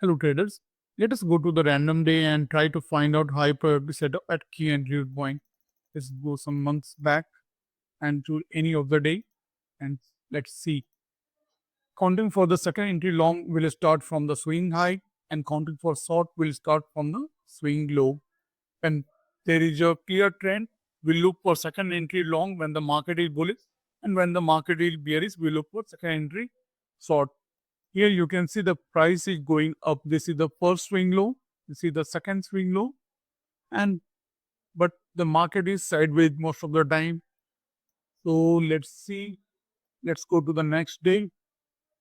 Hello traders, let us go to the random day and try to find out high priority setup at key entry point. Let's go some months back and to any of the day and let's see. Counting for the second entry long will start from the swing high and counting for short will start from the swing low. When there is a clear trend, we look for second entry long when the market is bullish, and when the market is bearish, we look for second entry short. Here you can see the price is going up. This is the first swing low. This is the second swing low. And but the market is sideways most of the time. So let's see. Let's go to the next day.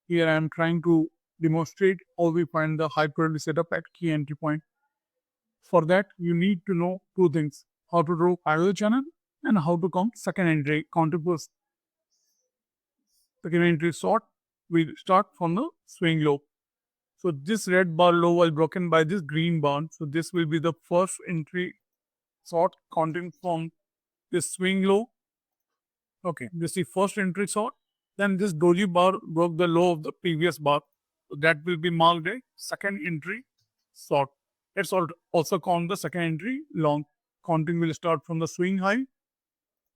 Here I am trying to demonstrate how we find the high priority setup at key entry point. For that, you need to know two things: how to draw parallel channel and how to count second entry. Counter first second entry short. We start from the swing low. So this red bar low was broken by this green bar. So this will be the first entry short counting from this swing low. Okay, this is first entry short. Then this doji bar broke the low of the previous bar. So that will be marked a second entry short. Let's also count the second entry long. Counting will start from the swing high.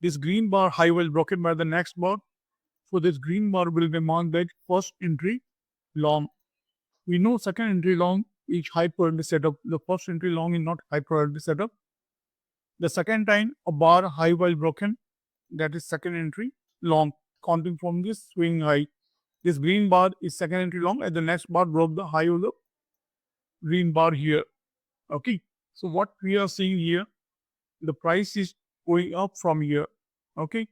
This green bar high was broken by the next bar. So this green bar will be marked as first entry long. We know second entry long is high priority setup. The first entry long is not high priority setup. The second time a bar high was broken, that is second entry long, counting from this swing high. This green bar is second entry long and the next bar broke the high of the green bar here. Okay. So what we are seeing here, the price is going up from here. Okay.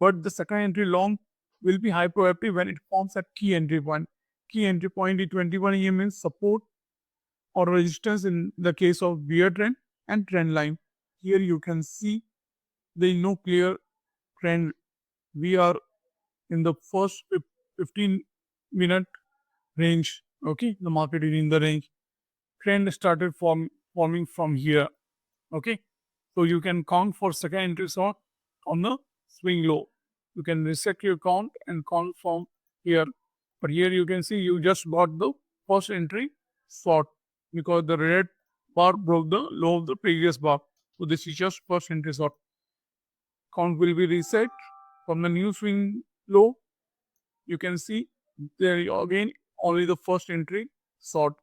But the second entry long will be high priority when it forms at key entry point. Key entry point is 21 EM means support or resistance in the case of bear trend and trend line. Here you can see there is no clear trend. We are in the first 15-minute range. Okay, the market is in the range. Trend started forming from here. Okay, so you can count for second entry short on the swing low. You can reset your count and count from here. But here you can see you just got the first entry short because the red bar broke the low of the previous bar. So this is just first entry short. Count will be reset from the new swing low. You can see there again only the first entry short.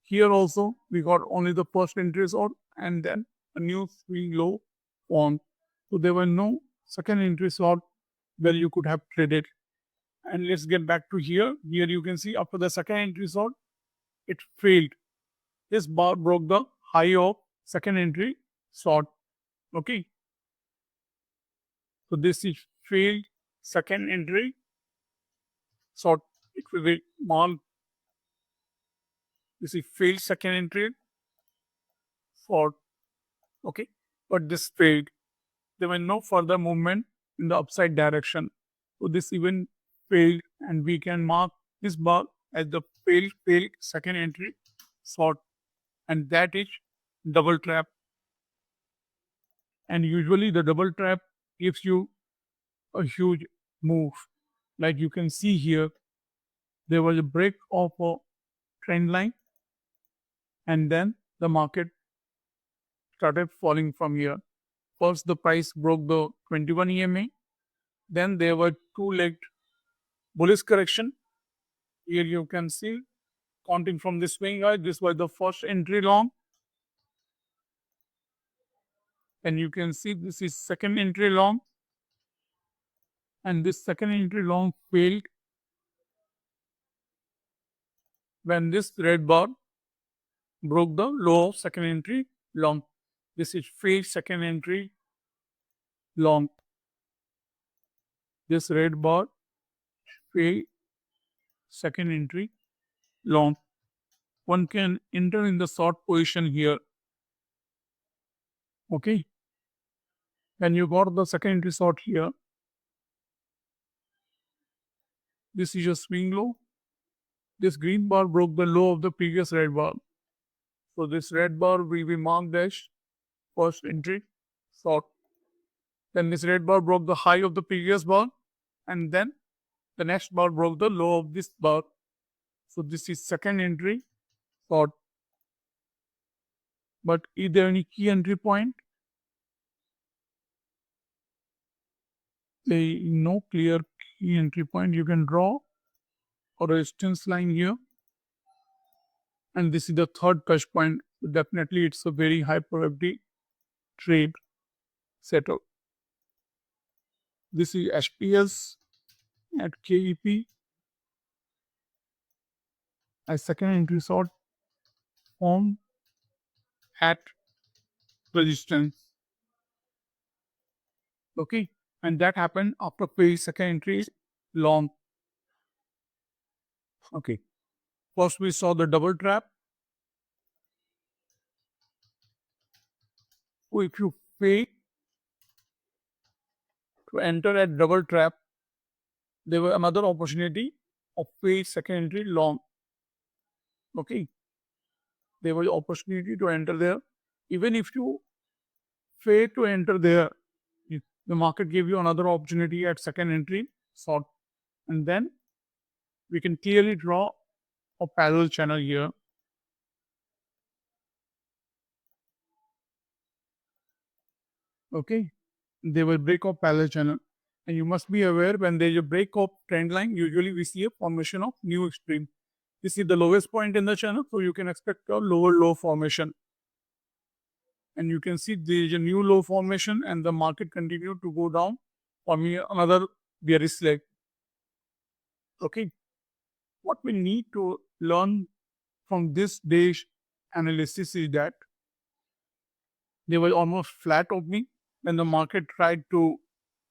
Here also we got only the first entry short and then a new swing low formed. So there were no second entry short where you could have traded. And let's get back to here. Here you can see after the second entry short, it failed. This bar broke the high of second entry short. Okay. So this is failed second entry short. It will be marked. This is failed second entry short. Okay. But this failed. There was no further movement in the upside direction. So this even failed and we can mark this bar as the failed second entry short, and that is double trap. And usually the double trap gives you a huge move. Like you can see here, there was a break of a trend line and then the market started falling from here. First the price broke the 21 EMA, then there were two-legged bullish correction. Here you can see counting from this swing high, this was the first entry long. And you can see this is second entry long. And this second entry long failed when this red bar broke the low of second entry long. This is failed second entry long. This red bar failed second entry long. One can enter in the short position here. Okay. When you got the second entry short here, this is a swing low. This green bar broke the low of the previous red bar. So this red bar will be marked as first entry short. Then this red bar broke the high of the previous bar, and then the next bar broke the low of this bar. So this is second entry short. But is there any key entry point? There is no clear key entry point. You can draw a resistance line here, and this is the third touch point. So definitely it's a very high probability trade setup. This is HPS at KEP. A second entry short form at resistance. Okay, and that happened after page second entry is long. Okay, first we saw the double trap. So if you fail to enter at double trap, there was another opportunity of page second entry long. Okay, there was opportunity to enter there. Even if you fail to enter there, the market gave you another opportunity at second entry short, and then we can clearly draw a parallel channel here. Okay, they will break of parallel channel, and you must be aware when there is a break of trend line, usually we see a formation of new extreme. This is the lowest point in the channel, so you can expect a lower low formation, and you can see there is a new low formation and the market continued to go down, forming another bearish leg. Okay, what we need to learn from this day's analysis is that there was almost flat opening when the market tried to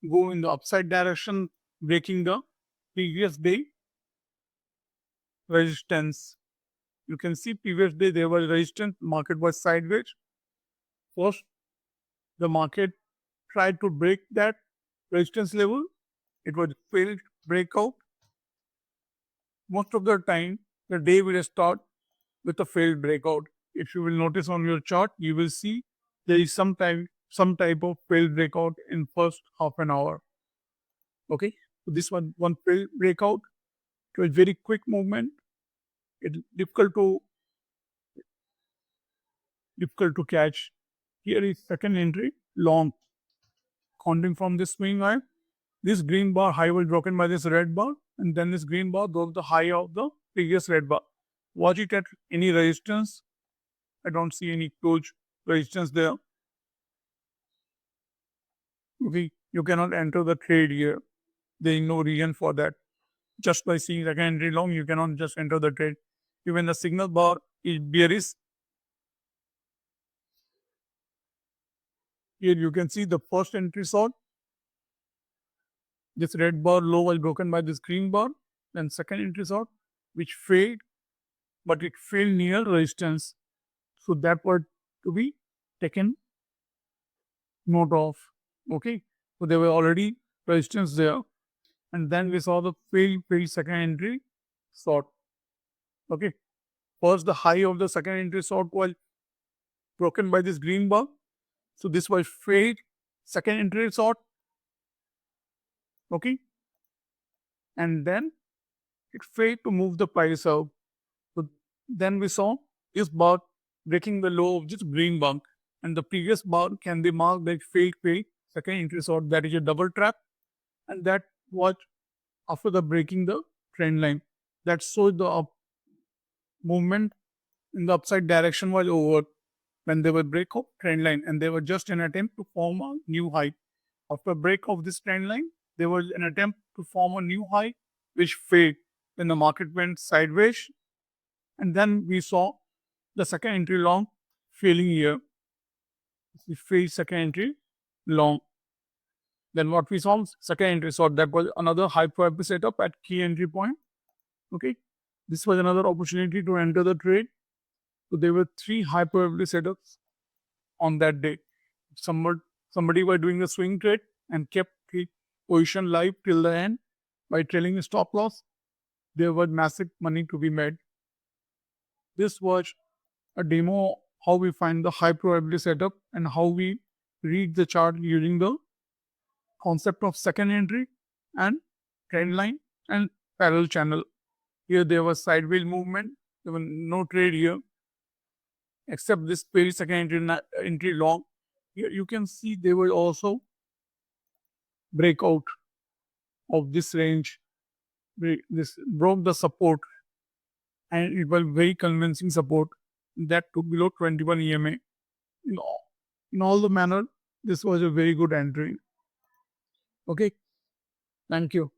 go in the upside direction, breaking the previous day resistance. You can see previous day there was resistance, market was sideways. First, the market tried to break that resistance level. It was failed breakout. Most of the time, the day will start with a failed breakout. If you will notice on your chart, you will see there is some type of failed breakout in first half an hour. Okay, so this one failed breakout. It was very quick movement. It's difficult to catch. Here is second entry long, counting from this swing high. This green bar high was broken by this red bar, and then this green bar broke the high of the previous red bar. Watch it at any resistance. I don't see any close resistance there. Okay, you cannot enter the trade here. There is no reason for that. Just by seeing second entry long, you cannot just enter the trade. Even the signal bar is bearish. Here you can see the first entry short. This red bar low was broken by this green bar. Then second entry short, which failed, but it failed near resistance. So that was to be taken note of. Okay, so there were already resistance there, and then we saw the failed second entry short. Okay, first the high of the second entry short was broken by this green bar. So this was failed second entry short. Okay, and then it failed to move the price up. So then we saw this bar breaking the low of this green bar, and the previous bar can be marked like failed second entry short. That is a double trap, and that was after the breaking the trend line. That shows the movement in the upside direction was over when they were break of trend line, and they were just an attempt to form a new high. After break of this trend line, there was an attempt to form a new high which failed when the market went sideways, and then we saw the second entry long failing here. We failed second entry long. Then what we saw second entry short, that was another high probability setup at key entry point. Okay, this was another opportunity to enter the trade. So there were three high probability setups on that day. Somebody were doing the swing trade and kept the position live till the end by trailing a stop loss. There was massive money to be made. This was a demo how we find the high probability setup and how we read the chart using the concept of second entry and trend line and parallel channel. Here there was sideways movement There were no trade here except this second entry long. Here you can see they will also breakout of this range. This broke the support and it was very convincing support that took below 21 EMA. In all the manner, this was a very good entry. Okay, thank you.